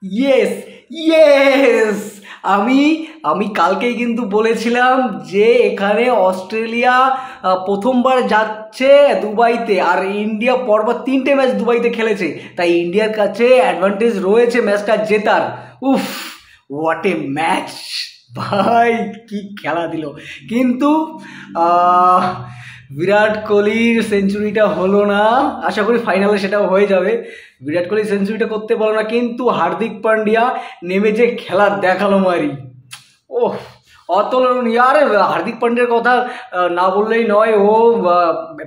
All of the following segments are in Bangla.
Yes, yes. আমি আমি কালকেই কিন্তু বলেছিলাম যে এখানে অস্ট্রেলিয়া প্রথমবার যাচ্ছে দুবাইতে, আর ইন্ডিয়া পরপর 3টে ম্যাচ দুবাইতে খেলেছে, তাই ইন্ডিয়ার কাছে অ্যাডভান্টেজ রয়েছে ম্যাচটা জেতার। উফ, হোয়াট এ ম্যাচ ভাই, কি খেলা দিল। কিন্তু আহ, বিরাট কোহলির সেঞ্চুরিটা হলো না, আশা করি ফাইনালে সেটাও হয়ে যাবে। বিরাট কোহলি সেঞ্চুরিটা করতে পারলো না, কিন্তু হার্দিক পান্ডিয়া নেমে যে খেলা দেখালো মারি, ওহ অতুলনীয়। আরে হার্দিক পান্ডিয়ার কথা না বললেই নয়। ও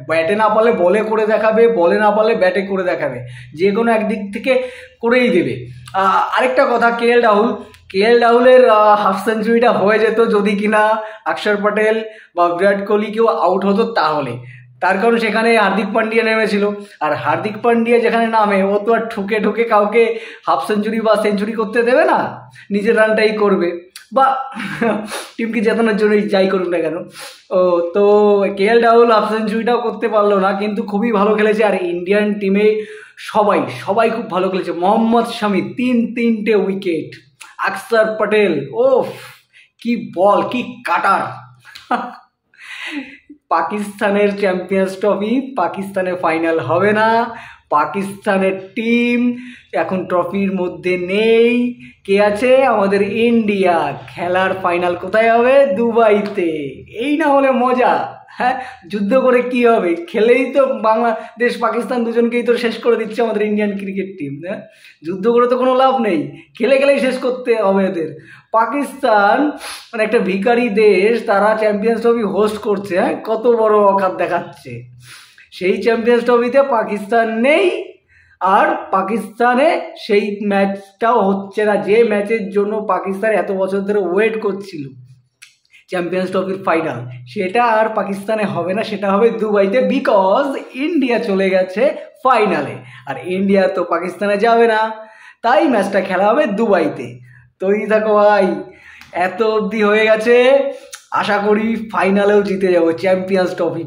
ব্যাটে না পারলে বলে করে দেখাবে, বলে না পারলে ব্যাটে করে দেখাবে, যে কোনো একদিক থেকে করেই দেবে। আরেকটা কথা, কে এল রাহুলের হাফ সেঞ্চুরিটা হয়ে যেত যদি কিনা অক্ষর পটেল বা বিরাট কোহলি কেউ আউট হতো তাহলে। তার কারণ সেখানে হার্দিক পান্ডিয়া নেমেছিল, আর হার্দিক পান্ডিয়া যেখানে নামে ও তো আর ঠুকে ঠুকে কাউকে হাফ সেঞ্চুরি বা সেঞ্চুরি করতে দেবে না, নিজের রানটাই করবে, বা টিমকে জেতানোর জন্যই যাই করুক না কেন। ও তো কে এল রাহুল হাফ সেঞ্চুরিটাও করতে পারলো না, কিন্তু খুবই ভালো খেলেছে। আর ইন্ডিয়ান টিমে সবাই সবাই খুব ভালো খেলেছে। মোহাম্মদ শামি 3টে উইকেট, অক্ষর পটেল ওফ কি বল, কি কাটার। পাকিস্তানের চ্যাম্পিয়ন্স ট্রফি, পাকিস্তানে ফাইনাল হবে না, পাকিস্তানের টিম এখন ট্রফির মধ্যে নেই। কে আছে? আমাদের ইন্ডিয়া। খেলার ফাইনাল কোথায় হবে? দুবাইতে। এই না হলে মজা? হ্যাঁ, যুদ্ধ করে কি হবে? খেলেই তো বাংলাদেশ পাকিস্তান দুজনকেই তো শেষ করে দিচ্ছে আমাদের ইন্ডিয়ান ক্রিকেট টিম। হ্যাঁ, যুদ্ধ করে তো কোনো লাভ নেই, খেলেই শেষ করতে হবে এদের। পাকিস্তান মানে একটা ভিখারি দেশ, তারা চ্যাম্পিয়ন্স ট্রফি হোস্ট করছে, হ্যাঁ, কত বড় অকাত দেখাচ্ছে। সেই চ্যাম্পিয়ন্স ট্রফিতে পাকিস্তান নেই, আর পাকিস্তানে সেই ম্যাচটাও হচ্ছে না, যে ম্যাচের জন্য পাকিস্তান এত বছর ধরে ওয়েট করছিল, চ্যাম্পিয়ন্স ট্রফির ফাইনাল, সেটা আর পাকিস্তানে হবে না, সেটা হবে দুবাইতে, বিকজ ইন্ডিয়া চলে গেছে ফাইনালে, আর ইন্ডিয়া তো পাকিস্তানে যাবে না, তাই ম্যাচটা খেলা হবে দুবাইতে। তৈরি থাকো ভাই, এত অবধি হয়ে গেছে, আশা করি ফাইনালেও জিতে যাবো চ্যাম্পিয়ন্স ট্রফি।